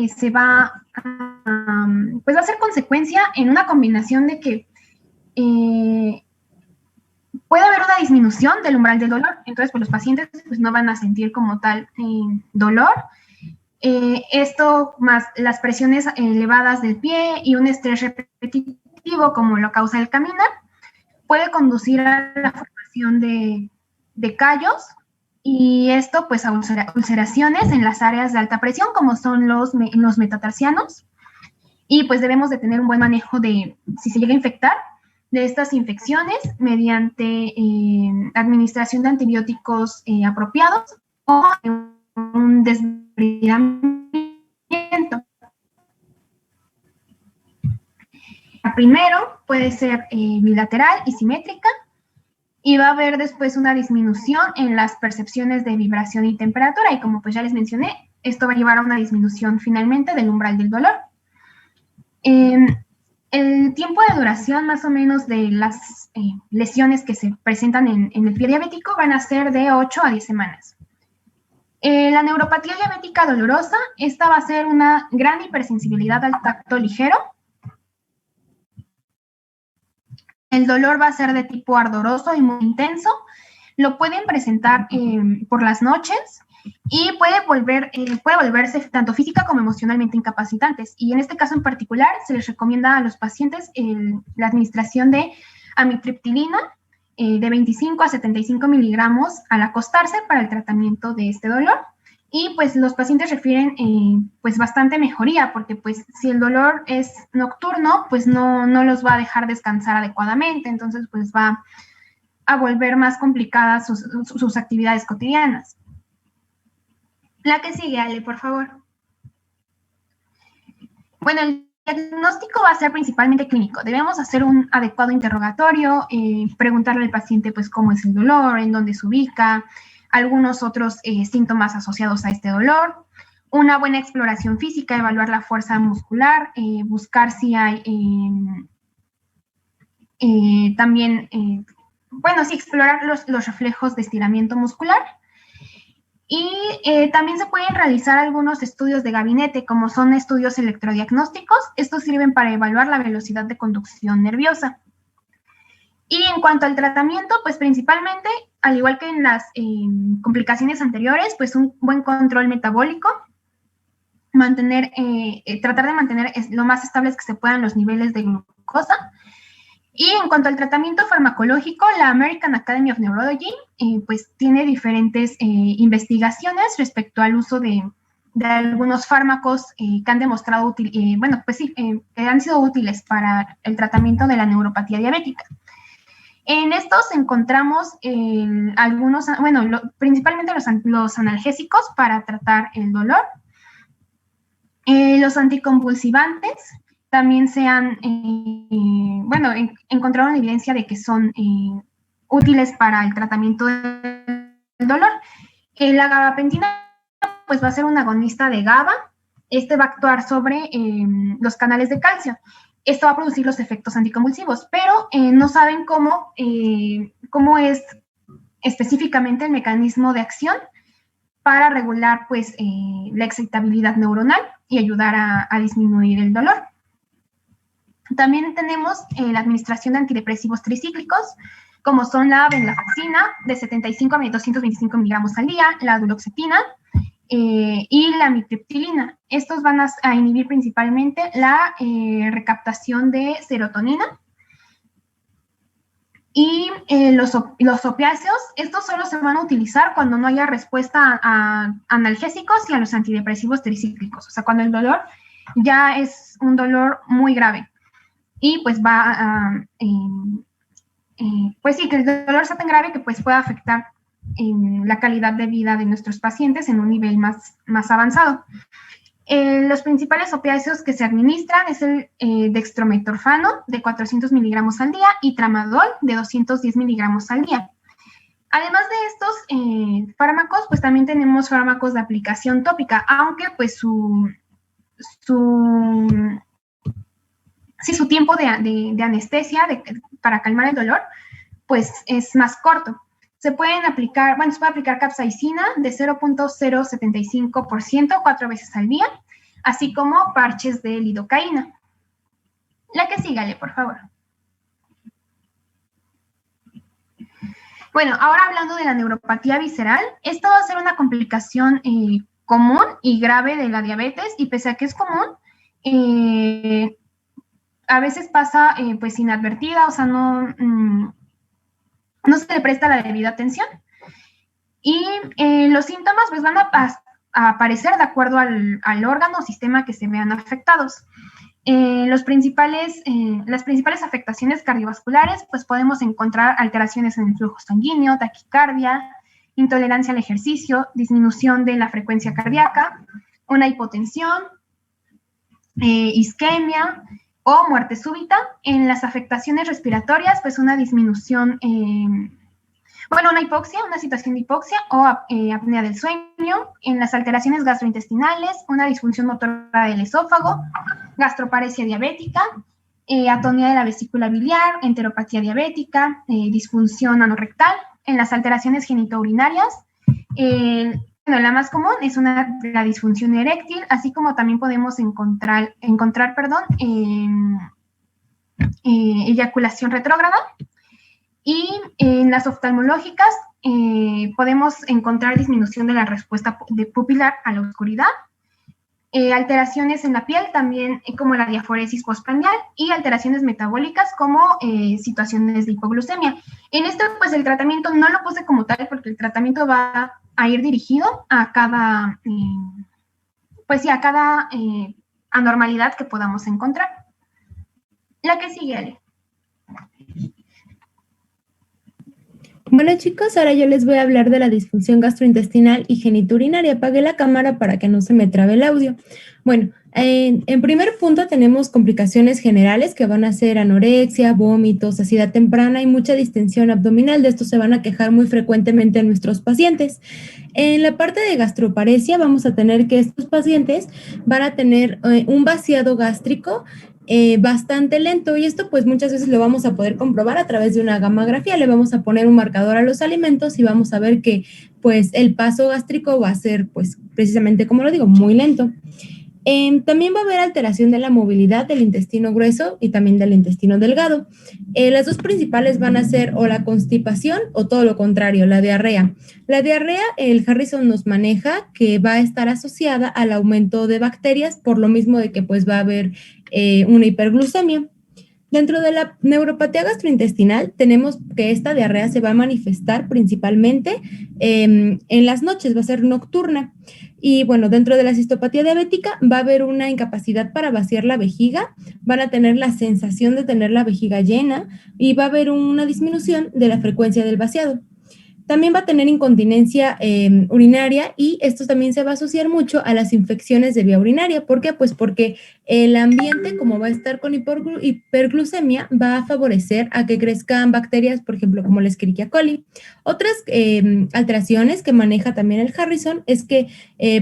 se va a, pues va a ser consecuencia en una combinación de que puede haber una disminución del umbral del dolor. Entonces, pues los pacientes pues, no van a sentir como tal dolor. Esto más las presiones elevadas del pie y un estrés repetitivo como lo causa el caminar puede conducir a la formación de callos y esto pues a ulceraciones en las áreas de alta presión como son los metatarsianos y pues debemos de tener un buen manejo de si se llega a infectar de estas infecciones mediante administración de antibióticos apropiados o un desbridamiento. Primero puede ser bilateral y simétrica y va a haber después una disminución en las percepciones de vibración y temperatura y como pues ya les mencioné, esto va a llevar a una disminución finalmente del umbral del dolor. El tiempo de duración más o menos de las lesiones que se presentan en el pie diabético van a ser de 8 a 10 semanas. La neuropatía diabética dolorosa, esta va a ser una gran hipersensibilidad al tacto ligero. El dolor va a ser de tipo ardoroso y muy intenso. Lo pueden presentar por las noches y puede volverse tanto física como emocionalmente incapacitantes. Y en este caso en particular se les recomienda a los pacientes la administración de amitriptilina de 25 a 75 miligramos al acostarse para el tratamiento de este dolor. Y pues los pacientes refieren pues bastante mejoría porque pues si el dolor es nocturno pues no los va a dejar descansar adecuadamente, entonces pues va a volver más complicadas sus actividades cotidianas. La que sigue, Ale, por favor. Bueno, el diagnóstico va a ser principalmente clínico. Debemos hacer un adecuado interrogatorio, preguntarle al paciente pues cómo es el dolor, en dónde se ubica, algunos otros síntomas asociados a este dolor, una buena exploración física, evaluar la fuerza muscular, buscar si hay también, bueno, sí, explorar los reflejos de estiramiento muscular. Y también se pueden realizar algunos estudios de gabinete, como son estudios electrodiagnósticos. Estos sirven para evaluar la velocidad de conducción nerviosa. Y en cuanto al tratamiento, pues principalmente, al igual que en las complicaciones anteriores, pues un buen control metabólico, tratar de mantener lo más estables que se puedan los niveles de glucosa. Y en cuanto al tratamiento farmacológico, la American Academy of Neurology pues tiene diferentes investigaciones respecto al uso de algunos fármacos que han demostrado que han sido útiles para el tratamiento de la neuropatía diabética. En estos encontramos principalmente los analgésicos para tratar el dolor, los anticonvulsivantes. También encontraron evidencia de que son útiles para el tratamiento del dolor. La gabapentina pues va a ser un agonista de GABA. Este va a actuar sobre los canales de calcio. Esto va a producir los efectos anticonvulsivos, pero no saben cómo es específicamente el mecanismo de acción para regular pues la excitabilidad neuronal y ayudar a disminuir el dolor. También tenemos la administración de antidepresivos tricíclicos, como son la venlafaxina de 75 a 225 miligramos al día, la duloxetina y la amitriptilina. Estos van a inhibir principalmente la recaptación de serotonina. Y los opiáceos, estos solo se van a utilizar cuando no haya respuesta a analgésicos y a los antidepresivos tricíclicos, o sea, cuando el dolor ya es un dolor muy grave. Y pues pues sí, que el dolor sea tan grave que pues pueda afectar la calidad de vida de nuestros pacientes en un nivel más avanzado. Los principales opiáceos que se administran es el dextrometorfano de 400 miligramos al día y tramadol de 210 miligramos al día. Además de estos fármacos, pues también tenemos fármacos de aplicación tópica, aunque pues su tiempo de anestesia para calmar el dolor, pues es más corto. Se puede aplicar capsaicina de 0.075% 4 veces al día. así como parches de lidocaína. La que sigue, Ale, por favor. Bueno, ahora hablando de la neuropatía visceral, esta va a ser una complicación común y grave de la diabetes, y pese a que es común, a veces pasa pues inadvertida, o sea, no se le presta la debida atención. Y los síntomas pues van a aparecer de acuerdo al órgano o sistema que se vean afectados. Las principales afectaciones cardiovasculares, pues podemos encontrar alteraciones en el flujo sanguíneo, taquicardia, intolerancia al ejercicio, disminución de la frecuencia cardíaca, una hipotensión, isquemia o muerte súbita. En las afectaciones respiratorias, pues una disminución, una hipoxia, una situación de hipoxia o apnea del sueño. En las alteraciones gastrointestinales, una disfunción motora del esófago, gastroparesia diabética, atonía de la vesícula biliar, enteropatía diabética, disfunción anorrectal. En las alteraciones genitourinarias, la más común es la disfunción eréctil, así como también podemos encontrar eyaculación retrógrada. Y en las oftalmológicas podemos encontrar disminución de la respuesta pupilar a la oscuridad, alteraciones en la piel también como la diaforesis postprandial y alteraciones metabólicas como situaciones de hipoglucemia. En esto pues el tratamiento no lo puse como tal porque el tratamiento va a ir dirigido a cada anormalidad que podamos encontrar. La que sigue, Ale. Bueno, chicos, ahora yo les voy a hablar de la disfunción gastrointestinal y genitourinaria. Apagué la cámara para que no se me trabe el audio. Bueno, en primer punto tenemos complicaciones generales que van a ser anorexia, vómitos, saciedad temprana y mucha distensión abdominal. De esto se van a quejar muy frecuentemente nuestros pacientes. En la parte de gastroparesia vamos a tener que estos pacientes van a tener un vaciado gástrico bastante lento, y esto pues muchas veces lo vamos a poder comprobar a través de una gamografía. Le vamos a poner un marcador a los alimentos y vamos a ver que pues el paso gástrico va a ser pues precisamente como lo digo, muy lento. También va a haber alteración de la movilidad del intestino grueso y también del intestino delgado. Las dos principales van a ser o la constipación o todo lo contrario, la diarrea. La diarrea, el Harrison nos maneja que va a estar asociada al aumento de bacterias, por lo mismo de que pues va a haber una hiperglucemia. Dentro de la neuropatía gastrointestinal tenemos que esta diarrea se va a manifestar principalmente en las noches, va a ser nocturna. Y bueno, dentro de la cistopatía diabética va a haber una incapacidad para vaciar la vejiga, van a tener la sensación de tener la vejiga llena y va a haber una disminución de la frecuencia del vaciado. También va a tener incontinencia urinaria, y esto también se va a asociar mucho a las infecciones de vía urinaria. ¿Por qué? Pues porque el ambiente, como va a estar con hiperglucemia, va a favorecer a que crezcan bacterias, por ejemplo, como la Escherichia coli. Otras alteraciones que maneja también el Harrison es que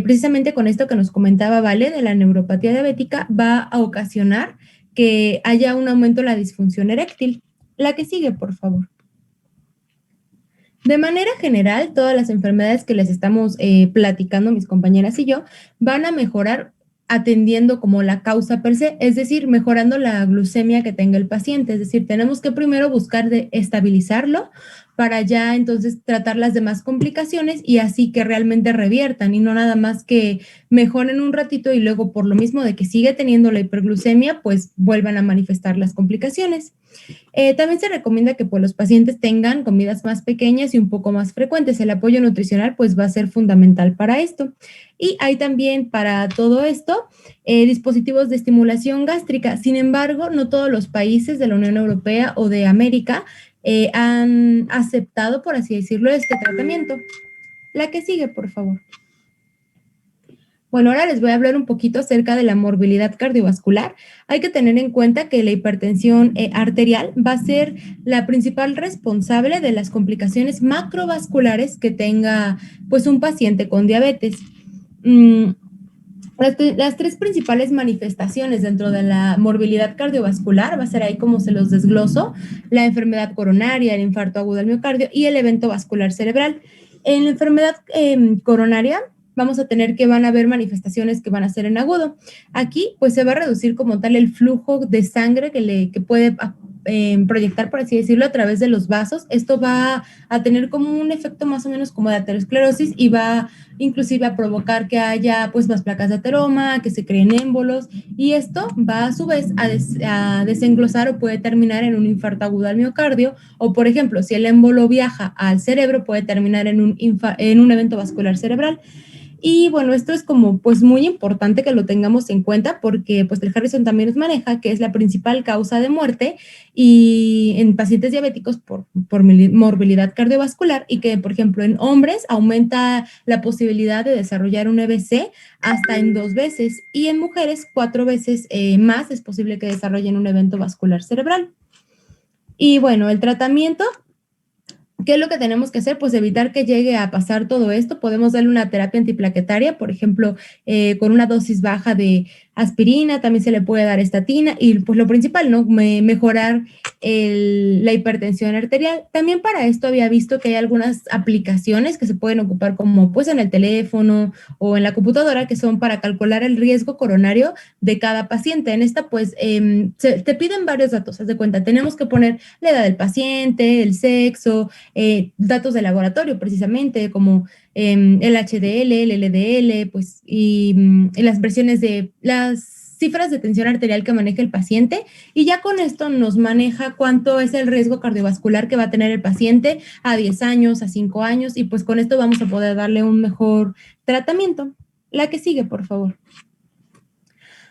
precisamente con esto que nos comentaba Vale de la neuropatía diabética va a ocasionar que haya un aumento en la disfunción eréctil. La que sigue, por favor. De manera general, todas las enfermedades que les estamos platicando, mis compañeras y yo, van a mejorar atendiendo como la causa per se, es decir, mejorando la glucemia que tenga el paciente. Es decir, tenemos que primero buscar de estabilizarlo para ya entonces tratar las demás complicaciones y así que realmente reviertan, y no nada más que mejoren un ratito y luego por lo mismo de que sigue teniendo la hiperglucemia, pues vuelvan a manifestar las complicaciones. También se recomienda que pues, los pacientes tengan comidas más pequeñas y un poco más frecuentes. El apoyo nutricional pues va a ser fundamental para esto. Y hay también para todo esto dispositivos de estimulación gástrica. Sin embargo, no todos los países de la Unión Europea o de América han aceptado, por así decirlo, este tratamiento. La que sigue, por favor. Bueno, ahora les voy a hablar un poquito acerca de la morbilidad cardiovascular. Hay que tener en cuenta que la hipertensión arterial va a ser la principal responsable de las complicaciones macrovasculares que tenga pues un paciente con diabetes. Las tres principales manifestaciones dentro de la morbilidad cardiovascular, va a ser ahí como se los desgloso: la enfermedad coronaria, el infarto agudo del miocardio y el evento vascular cerebral. En la enfermedad coronaria vamos a tener que van a haber manifestaciones que van a ser en agudo. Aquí pues se va a reducir como tal el flujo de sangre que puede proyectar, por así decirlo, a través de los vasos. Esto va a tener como un efecto más o menos como de aterosclerosis y va inclusive a provocar que haya pues más placas de ateroma, que se creen émbolos, y esto va a su vez a desenglosar o puede terminar en un infarto agudo al miocardio, o por ejemplo, si el émbolo viaja al cerebro, puede terminar en un evento vascular cerebral. Y bueno, esto es como pues muy importante que lo tengamos en cuenta porque pues el Harrison también nos maneja que es la principal causa de muerte y en pacientes diabéticos por morbilidad cardiovascular, y que por ejemplo en hombres aumenta la posibilidad de desarrollar un EBC hasta en 2 veces, y en mujeres 4 veces más es posible que desarrollen un evento vascular cerebral. Y bueno, el tratamiento, ¿qué es lo que tenemos que hacer? Pues evitar que llegue a pasar todo esto. Podemos darle una terapia antiplaquetaria, por ejemplo, con una dosis baja de aspirina, también se le puede dar estatina y pues lo principal, ¿no? Mejorar la hipertensión arterial. También para esto había visto que hay algunas aplicaciones que se pueden ocupar como pues en el teléfono o en la computadora que son para calcular el riesgo coronario de cada paciente. En esta pues te piden varios datos, haz de cuenta, tenemos que poner la edad del paciente, el sexo, datos de laboratorio precisamente como el HDL, el LDL, pues, y las versiones de las cifras de tensión arterial que maneja el paciente, y ya con esto nos maneja cuánto es el riesgo cardiovascular que va a tener el paciente a 10 años, a 5 años, y pues con esto vamos a poder darle un mejor tratamiento. La que sigue, por favor.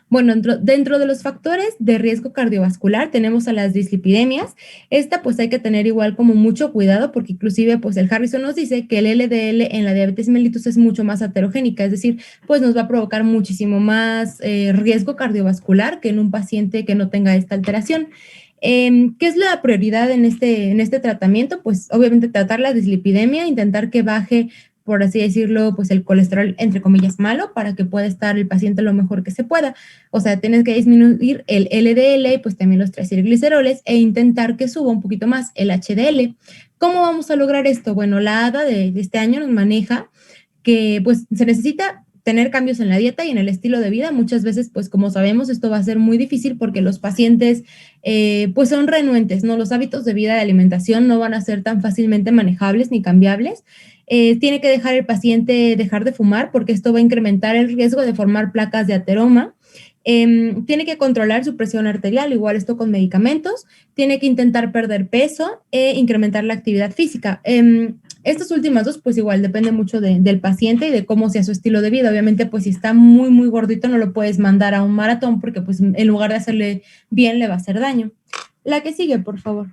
Bueno, dentro de los factores de riesgo cardiovascular tenemos a las dislipidemias. Esta pues hay que tener igual como mucho cuidado porque inclusive pues el Harrison nos dice que el LDL en la diabetes mellitus es mucho más aterogénica, es decir, pues nos va a provocar muchísimo más riesgo cardiovascular que en un paciente que no tenga esta alteración. ¿Qué es la prioridad en este tratamiento? Pues obviamente tratar la dislipidemia, intentar que baje, por así decirlo, pues el colesterol, entre comillas, malo, para que pueda estar el paciente lo mejor que se pueda. O sea, tienes que disminuir el LDL, pues también los triacilgliceroles, e intentar que suba un poquito más el HDL. ¿Cómo vamos a lograr esto? Bueno, la ADA de este año nos maneja que pues se necesita tener cambios en la dieta y en el estilo de vida. Muchas veces, pues como sabemos, esto va a ser muy difícil porque los pacientes pues son renuentes, ¿no? Los hábitos de vida de alimentación no van a ser tan fácilmente manejables ni cambiables. Tiene que dejar el paciente dejar de fumar porque esto va a incrementar el riesgo de formar placas de ateroma. Tiene que controlar su presión arterial, igual esto con medicamentos. Tiene que intentar perder peso e incrementar la actividad física. Estas últimas dos, pues igual depende mucho del paciente y de cómo sea su estilo de vida. Obviamente, pues si está muy, muy gordito, no lo puedes mandar a un maratón porque pues en lugar de hacerle bien, le va a hacer daño. La que sigue, por favor.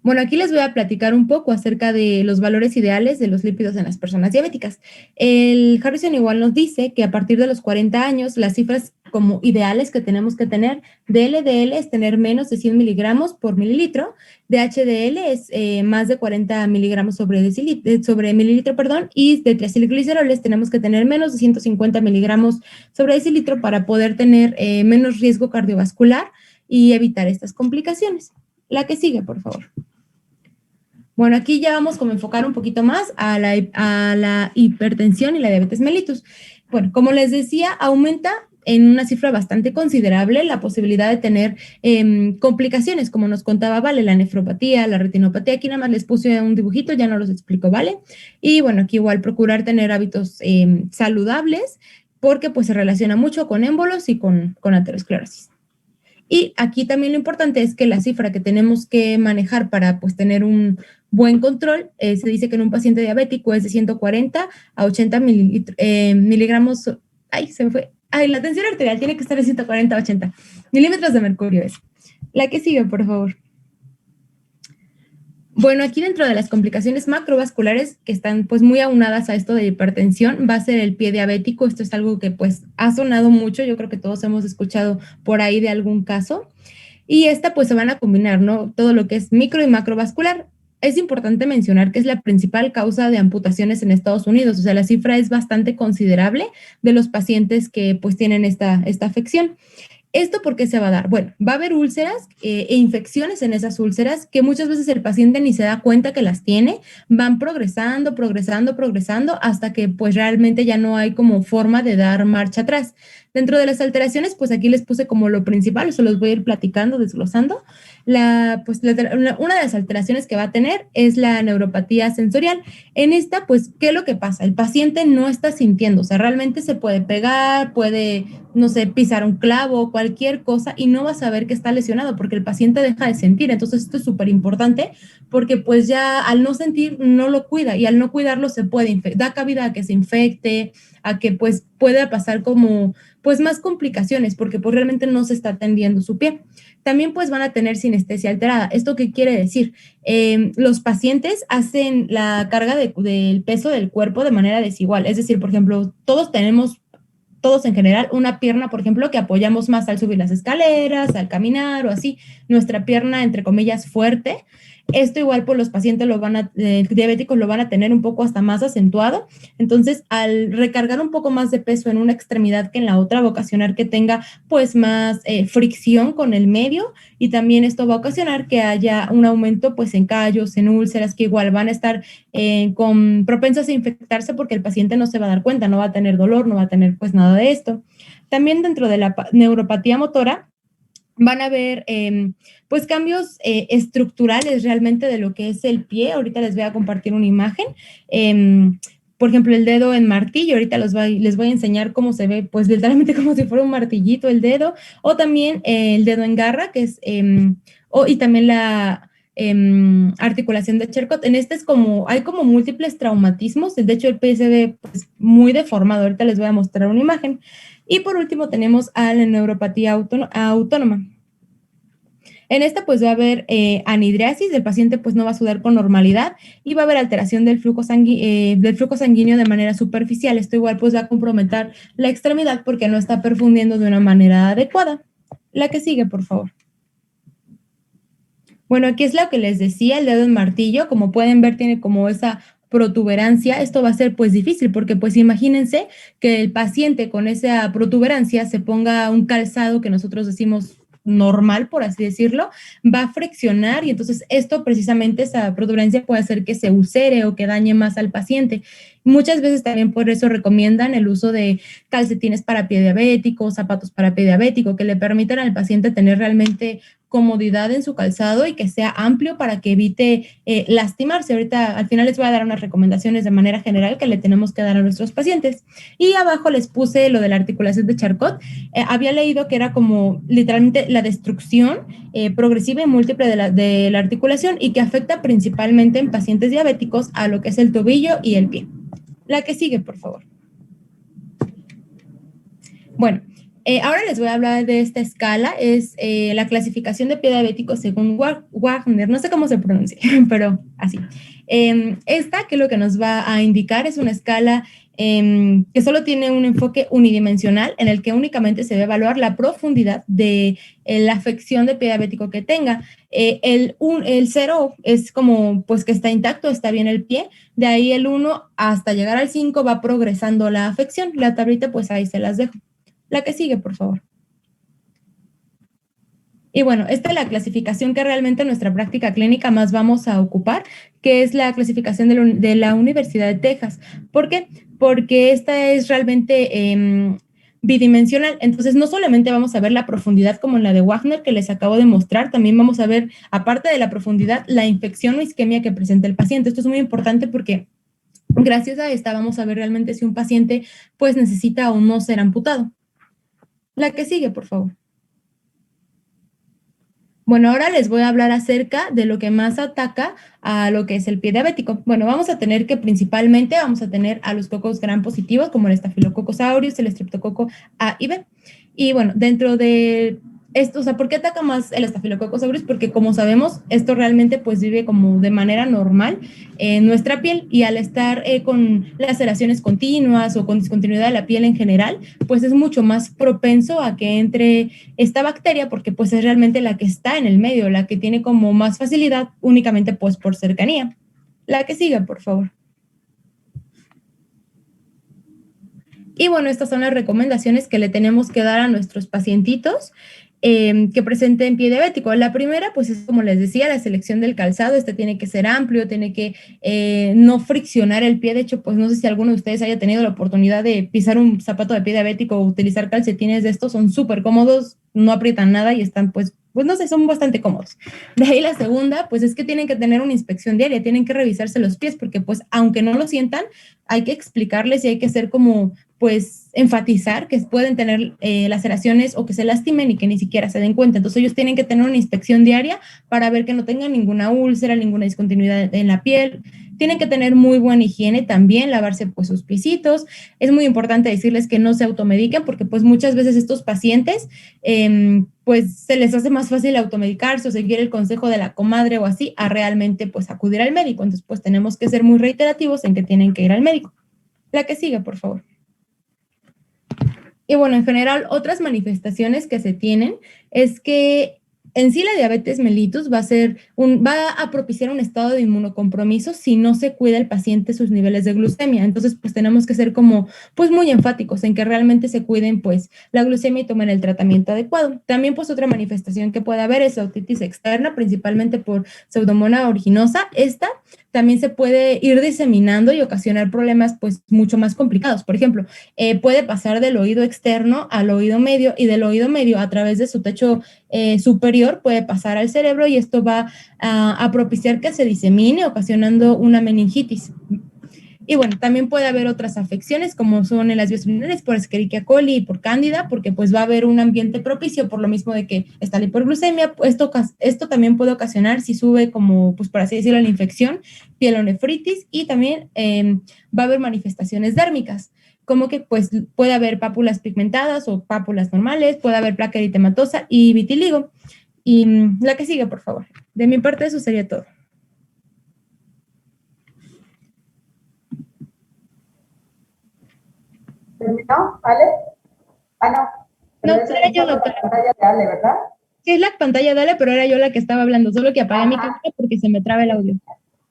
Bueno, aquí les voy a platicar un poco acerca de los valores ideales de los lípidos en las personas diabéticas. El Harrison igual nos dice que a partir de los 40 años, las cifras como ideales que tenemos que tener de LDL es tener menos de 100 miligramos por mililitro, de HDL es más de 40 miligramos sobre mililitro, perdón, y de triacilgliceroles tenemos que tener menos de 150 miligramos sobre decilitro para poder tener menos riesgo cardiovascular y evitar estas complicaciones. La que sigue, por favor. Bueno, aquí ya vamos como a enfocar un poquito más a la hipertensión y la diabetes mellitus. Bueno, como les decía, aumenta en una cifra bastante considerable la posibilidad de tener complicaciones, como nos contaba Vale, la nefropatía, la retinopatía. Aquí nada más les puse un dibujito, ya no los explico, ¿vale? Y bueno, aquí igual procurar tener hábitos saludables porque pues se relaciona mucho con émbolos y con aterosclerosis. Y aquí también lo importante es que la cifra que tenemos que manejar para pues tener un buen control, se dice que en un paciente diabético es de 140 a 80 miligramos, se me fue, la tensión arterial tiene que estar de 140 a 80 milímetros de mercurio. La que sigue, por favor. Bueno, aquí dentro de las complicaciones macrovasculares que están pues muy aunadas a esto de hipertensión va a ser el pie diabético. Esto es algo que pues ha sonado mucho, yo creo que todos hemos escuchado por ahí de algún caso. Y esta pues se van a combinar, ¿no? Todo lo que es micro y macrovascular. Es importante mencionar que es la principal causa de amputaciones en Estados Unidos, o sea, la cifra es bastante considerable de los pacientes que pues tienen esta afección. ¿Esto por qué se va a dar? Bueno, va a haber úlceras e infecciones en esas úlceras que muchas veces el paciente ni se da cuenta que las tiene, van progresando, progresando, progresando, hasta que pues realmente ya no hay como forma de dar marcha atrás. Dentro de las alteraciones, pues aquí les puse como lo principal, se los voy a ir platicando, desglosando. Una de las alteraciones que va a tener es la neuropatía sensorial. En esta, pues, ¿qué es lo que pasa? El paciente no está sintiendo, o sea, realmente se puede pegar, puede, no sé, pisar un clavo, cualquier cosa, y no va a saber que está lesionado porque el paciente deja de sentir. Entonces, esto es súper importante porque pues ya al no sentir no lo cuida y al no cuidarlo se puede infectar, da cabida a que se infecte, a que pues pueda pasar como pues más complicaciones porque pues realmente no se está atendiendo su pie. También pues van a tener sinestesia alterada. ¿Esto qué quiere decir? Los pacientes hacen la carga del peso del cuerpo de manera desigual. Es decir, por ejemplo, todos en general, una pierna, por ejemplo, que apoyamos más al subir las escaleras, al caminar o así, nuestra pierna, entre comillas, fuerte. Esto igual por los pacientes diabéticos lo van a tener un poco hasta más acentuado. Entonces, al recargar un poco más de peso en una extremidad que en la otra, va a ocasionar que tenga pues más fricción con el medio y también esto va a ocasionar que haya un aumento pues en callos, en úlceras, que igual van a estar con propensas a infectarse porque el paciente no se va a dar cuenta, no va a tener dolor, no va a tener pues nada de esto. También dentro de la neuropatía motora, van a ver pues cambios estructurales realmente de lo que es el pie. Ahorita les voy a compartir una imagen. Por ejemplo, el dedo en martillo, ahorita les voy a enseñar cómo se ve, pues literalmente como si fuera un martillito el dedo, o también el dedo en garra, que es, y también la articulación de Charcot. En este hay como múltiples traumatismos, de hecho el pie se ve pues, muy deformado, ahorita les voy a mostrar una imagen. Y por último tenemos a la neuropatía autónoma. En esta pues va a haber anhidriasis, el paciente pues no va a sudar con normalidad y va a haber alteración del flujo sanguíneo de manera superficial. Esto igual pues va a comprometer la extremidad porque no está perfundiendo de una manera adecuada. La que sigue, por favor. Bueno, aquí es lo que les decía, el dedo en martillo, como pueden ver tiene como esa protuberancia. Esto va a ser pues difícil porque pues imagínense que el paciente con esa protuberancia se ponga un calzado que nosotros decimos normal, por así decirlo, va a friccionar y entonces esto precisamente, esa protuberancia puede hacer que se ulcere o que dañe más al paciente. Muchas veces también por eso recomiendan el uso de calcetines para pie diabético, zapatos para pie diabético, que le permitan al paciente tener realmente comodidad en su calzado y que sea amplio para que evite lastimarse. Ahorita al final les voy a dar unas recomendaciones de manera general que le tenemos que dar a nuestros pacientes. Y abajo les puse lo de la articulación de Charcot. Había leído que era como literalmente la destrucción progresiva y múltiple de la articulación y que afecta principalmente en pacientes diabéticos a lo que es el tobillo y el pie. La que sigue, por favor. Bueno, ahora les voy a hablar de esta escala, es la clasificación de pie diabético según Wagner, no sé cómo se pronuncia, pero así. Esta, que lo que nos va a indicar es una escala que solo tiene un enfoque unidimensional en el que únicamente se debe evaluar la profundidad de la afección de pie diabético que tenga. El 0 es como pues que está intacto, está bien el pie, de ahí el 1 hasta llegar al 5 va progresando la afección. La tablita pues ahí se las dejo. La que sigue, por favor. Y bueno, esta es la clasificación que realmente en nuestra práctica clínica más vamos a ocupar, que es la clasificación de la Universidad de Texas. ¿Por qué? Porque esta es realmente bidimensional. Entonces, no solamente vamos a ver la profundidad como en la de Wagner, que les acabo de mostrar, también vamos a ver, aparte de la profundidad, la infección o isquemia que presenta el paciente. Esto es muy importante porque gracias a esta vamos a ver realmente si un paciente pues necesita o no ser amputado. La que sigue, por favor. Bueno, ahora les voy a hablar acerca de lo que más ataca a lo que es el pie diabético. Bueno, vamos a tener que principalmente vamos a tener a los cocos gram positivos como el Staphylococcus aureus, el Streptococo A y B. Y bueno, dentro de esto, o sea, ¿por qué ataca más el Staphylococcus aureus? Porque como sabemos, esto realmente pues vive como de manera normal en nuestra piel y al estar con laceraciones continuas o con discontinuidad de la piel en general, pues es mucho más propenso a que entre esta bacteria porque pues es realmente la que está en el medio, la que tiene como más facilidad únicamente pues por cercanía. La que siga, por favor. Y bueno, estas son las recomendaciones que le tenemos que dar a nuestros pacientitos que presenten pie diabético. La primera, pues es como les decía, la selección del calzado. Este tiene que ser amplio, tiene que no friccionar el pie. De hecho, pues no sé si alguno de ustedes haya tenido la oportunidad de pisar un zapato de pie diabético o utilizar calcetines de estos. Son súper cómodos, no aprietan nada y están pues no sé, son bastante cómodos. De ahí la segunda, pues es que tienen que tener una inspección diaria, tienen que revisarse los pies, porque pues aunque no lo sientan, hay que explicarles y hay que ser como, pues, enfatizar que pueden tener laceraciones o que se lastimen y que ni siquiera se den cuenta. Entonces ellos tienen que tener una inspección diaria para ver que no tengan ninguna úlcera, ninguna discontinuidad en la piel. Tienen que tener muy buena higiene también, lavarse pues sus piecitos. Es muy importante decirles que no se automediquen porque pues muchas veces estos pacientes pues se les hace más fácil automedicarse o seguir el consejo de la comadre o así a realmente pues acudir al médico. Entonces pues tenemos que ser muy reiterativos en que tienen que ir al médico. La que sigue, por favor. Y bueno, en general, otras manifestaciones que se tienen es que en sí la diabetes mellitus va a propiciar un estado de inmunocompromiso si no se cuida el paciente sus niveles de glucemia. Entonces, pues tenemos que ser como, pues muy enfáticos en que realmente se cuiden, pues, la glucemia y tomen el tratamiento adecuado. También, pues, otra manifestación que puede haber es la otitis externa, principalmente por Pseudomonas aeruginosa. Esta también se puede ir diseminando y ocasionar problemas, pues, mucho más complicados. Por ejemplo, puede pasar del oído externo al oído medio y del oído medio a través de su techo superior puede pasar al cerebro y esto va a propiciar que se disemine, ocasionando una meningitis. Y bueno, también puede haber otras afecciones como son en las vías urinarias por Escherichia coli y por Cándida, porque pues va a haber un ambiente propicio por lo mismo de que está la hiperglucemia. Esto también puede ocasionar, si sube como, pues por así decirlo, la infección, pielonefritis y también va a haber manifestaciones dérmicas como que pues puede haber pápulas pigmentadas o pápulas normales, puede haber placa eritematosa y vitiligo. Y la que sigue, por favor. De mi parte, eso sería todo. ¿Terminó, Ale? No. No, era yo, doctora. La pantalla de Ale, ¿verdad? Sí, es la pantalla de Ale, pero era yo la que estaba hablando, solo que apagué mi cámara porque se me traba el audio.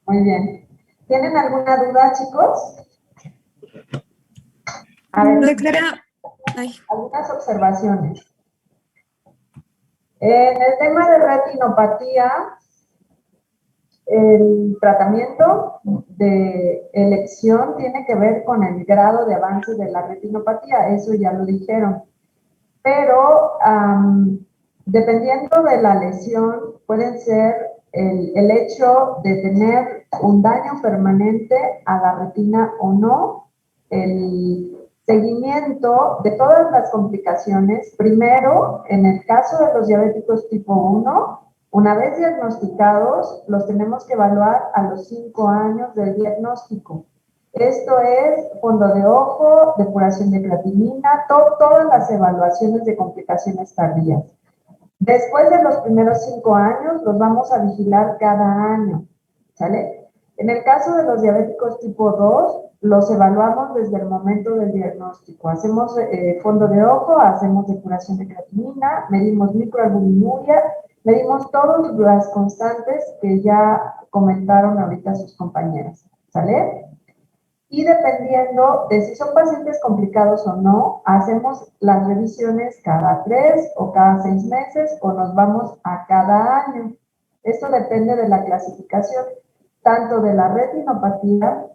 Muy bien. ¿Tienen alguna duda, chicos? A ver, doctora, algunas observaciones. En el tema de retinopatía, el tratamiento de elección tiene que ver con el grado de avance de la retinopatía, eso ya lo dijeron. Pero dependiendo de la lesión, pueden ser el hecho de tener un daño permanente a la retina o no, el seguimiento de todas las complicaciones. Primero, en el caso de los diabéticos tipo 1, una vez diagnosticados, los tenemos que evaluar a los 5 años del diagnóstico. Esto es fondo de ojo, depuración de creatinina, todas las evaluaciones de complicaciones tardías. Después de los primeros 5 años, los vamos a vigilar cada año, ¿sale? En el caso de los diabéticos tipo 2, los evaluamos desde el momento del diagnóstico. Hacemos fondo de ojo, hacemos depuración de creatinina, medimos microalbuminuria, medimos todas las constantes que ya comentaron ahorita sus compañeras, ¿sale? Y dependiendo de si son pacientes complicados o no, hacemos las revisiones cada 3 o cada 6 meses o nos vamos a cada año. Esto depende de la clasificación, tanto de la retinopatía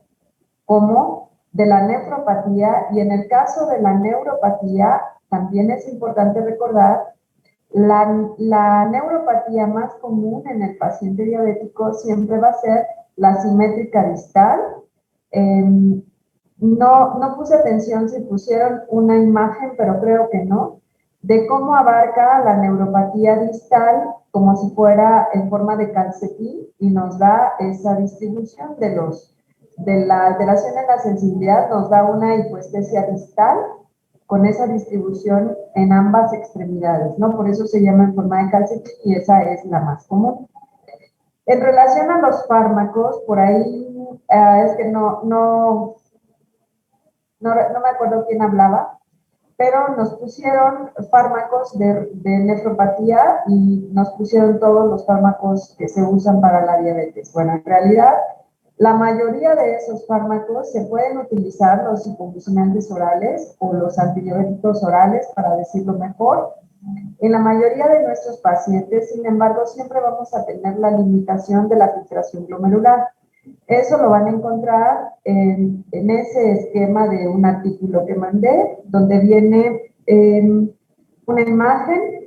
como de la nefropatía. Y en el caso de la neuropatía, también es importante recordar, la neuropatía más común en el paciente diabético siempre va a ser la simétrica distal. No puse atención si pusieron una imagen, pero creo que no, de cómo abarca la neuropatía distal como si fuera en forma de calcetín y nos da esa distribución de la alteración en la sensibilidad, nos da una hipoestesia distal con esa distribución en ambas extremidades, ¿no? Por eso se llama en forma de calcetín y esa es la más común. En relación a los fármacos, por ahí es que no me acuerdo quién hablaba, pero nos pusieron fármacos de nefropatía y nos pusieron todos los fármacos que se usan para la diabetes. Bueno, en realidad La mayoría de esos fármacos se pueden utilizar, los hipoglucemiantes orales o los antidiabéticos orales, para decirlo mejor. En la mayoría de nuestros pacientes, sin embargo, siempre vamos a tener la limitación de la filtración glomerular. Eso lo van a encontrar en ese esquema de un artículo que mandé, donde viene una imagen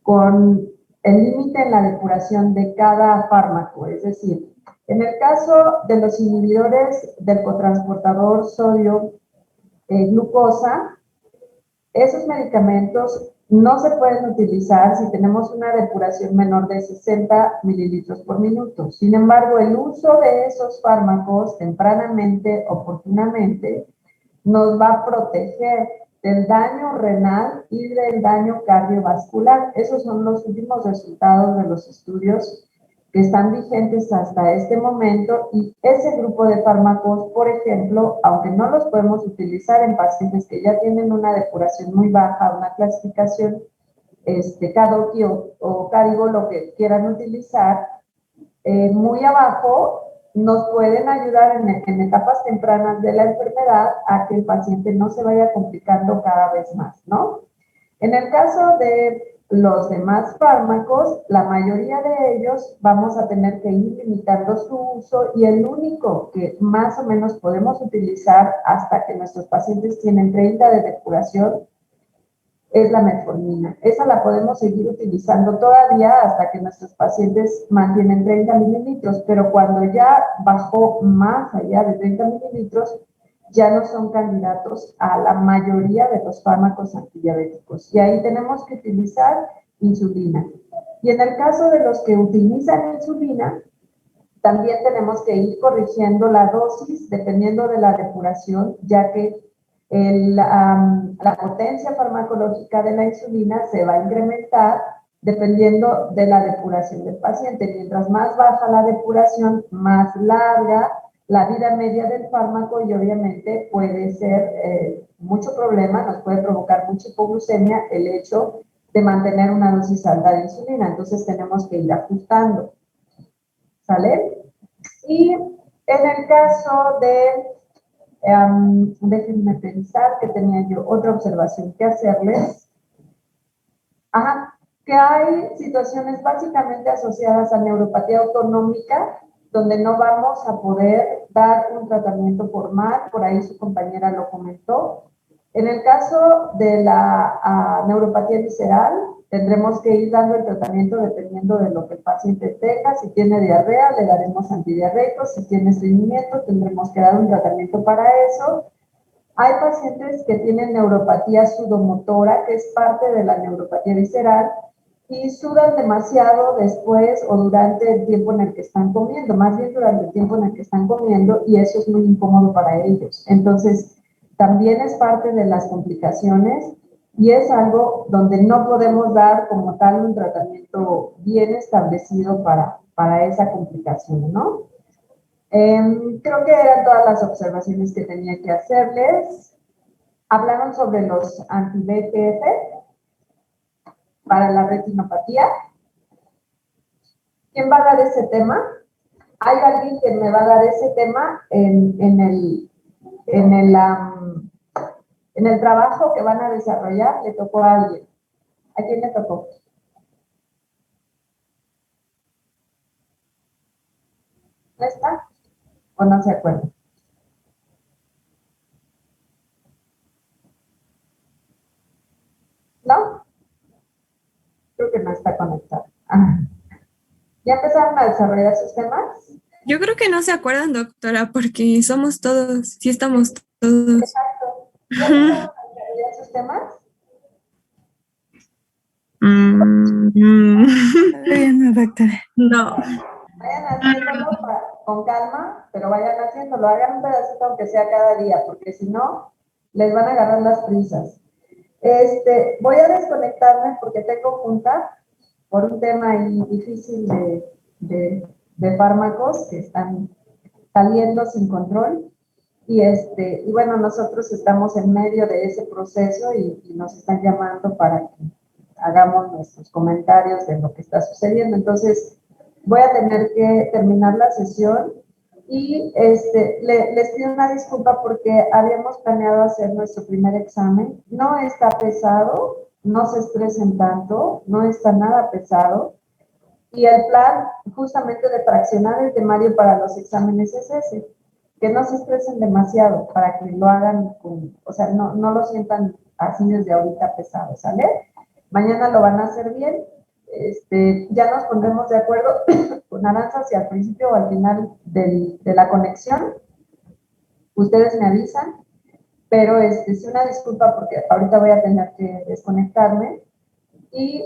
con el límite en la depuración de cada fármaco. Es decir, en el caso de los inhibidores del cotransportador sodio-glucosa, esos medicamentos no se pueden utilizar si tenemos una depuración menor de 60 mililitros por minuto. Sin embargo, el uso de esos fármacos tempranamente, oportunamente, nos va a proteger del daño renal y del daño cardiovascular. Esos son los últimos resultados de los estudios que están vigentes hasta este momento, y ese grupo de fármacos, por ejemplo, aunque no los podemos utilizar en pacientes que ya tienen una depuración muy baja, una clasificación KDOQI o CARIGO, lo que quieran utilizar, muy abajo, nos pueden ayudar en etapas tempranas de la enfermedad a que el paciente no se vaya complicando cada vez más, ¿no? En el caso de los demás fármacos, la mayoría de ellos vamos a tener que ir limitando su uso, y el único que más o menos podemos utilizar hasta que nuestros pacientes tienen 30 de depuración es la metformina. Esa la podemos seguir utilizando todavía hasta que nuestros pacientes mantienen 30 mililitros, pero cuando ya bajó más allá de 30 mililitros, ya no son candidatos a la mayoría de los fármacos antidiabéticos. Y ahí tenemos que utilizar insulina. Y en el caso de los que utilizan insulina, también tenemos que ir corrigiendo la dosis dependiendo de la depuración, ya que la potencia farmacológica de la insulina se va a incrementar dependiendo de la depuración del paciente. Mientras más baja la depuración, más larga la vida media del fármaco, y obviamente puede ser mucho problema, nos puede provocar mucha hipoglucemia el hecho de mantener una dosis alta de insulina. Entonces tenemos que ir ajustando, ¿sale? Y en el caso de déjenme pensar que tenía yo otra observación que hacerles. Que hay situaciones básicamente asociadas a neuropatía autonómica donde no vamos a poder dar un tratamiento formal, por ahí su compañera lo comentó. En el caso de la neuropatía visceral, tendremos que ir dando el tratamiento dependiendo de lo que el paciente tenga. Si tiene diarrea, le daremos antidiarreicos. Si tiene estreñimiento, tendremos que dar un tratamiento para eso. Hay pacientes que tienen neuropatía sudomotora, que es parte de la neuropatía visceral, y sudan demasiado después o durante el tiempo en el que están comiendo, más bien durante el tiempo en el que están comiendo, y eso es muy incómodo para ellos. Entonces, también es parte de las complicaciones, y es algo donde no podemos dar como tal un tratamiento bien establecido para esa complicación, ¿no? Creo que eran todas las observaciones que tenía que hacerles. Hablaron sobre los anti-VEGF para la retinopatía. ¿Quién va a dar ese tema? ¿Hay alguien que me va a dar ese tema en el trabajo que van a desarrollar? ¿Le tocó a alguien? ¿A quién le tocó? ¿No está? ¿O no se acuerda? ¿No? Creo que no está conectado. ¿Ya empezaron a desarrollar sus temas? Yo creo que no se acuerdan, doctora, porque somos todos, sí estamos todos. Exacto. ¿Ya empezaron a desarrollar sus temas? Todavía no, doctora. No. Vayan haciéndolo con calma, pero vayan haciéndolo. Hagan un pedacito aunque sea cada día, porque si no, les van a agarrar las prisas. Voy a desconectarme porque tengo junta por un tema ahí difícil de fármacos que están saliendo sin control. Y bueno, nosotros estamos en medio de ese proceso y nos están llamando para que hagamos nuestros comentarios de lo que está sucediendo. Entonces, voy a tener que terminar la sesión Y les pido una disculpa porque habíamos planeado hacer nuestro primer examen. No está pesado, no se estresen tanto, no está nada pesado. Y el plan justamente de fraccionar el temario para los exámenes es ese, que no se estresen demasiado para que lo hagan, o sea, no lo sientan así desde ahorita pesado, ¿sale? Mañana lo van a hacer bien. Ya nos pondremos de acuerdo con Aranza si al principio o al final de la conexión. Ustedes me avisan, pero sí una disculpa porque ahorita voy a tener que desconectarme. Y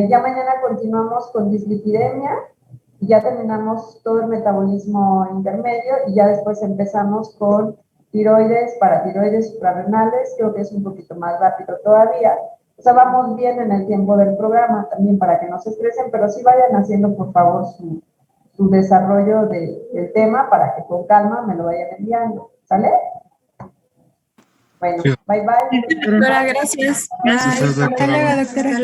ya mañana continuamos con dislipidemia, ya terminamos todo el metabolismo intermedio y ya después empezamos con tiroides, paratiroides, suprarrenales, creo que es un poquito más rápido todavía. O sea, vamos bien en el tiempo del programa también para que no se estresen, pero sí vayan haciendo por favor su desarrollo del tema para que con calma me lo vayan enviando, ¿sale? Bueno, Sí. bye bye. Doctora, gracias. Gracias, Bye. doctora. Hasta luego, doctora.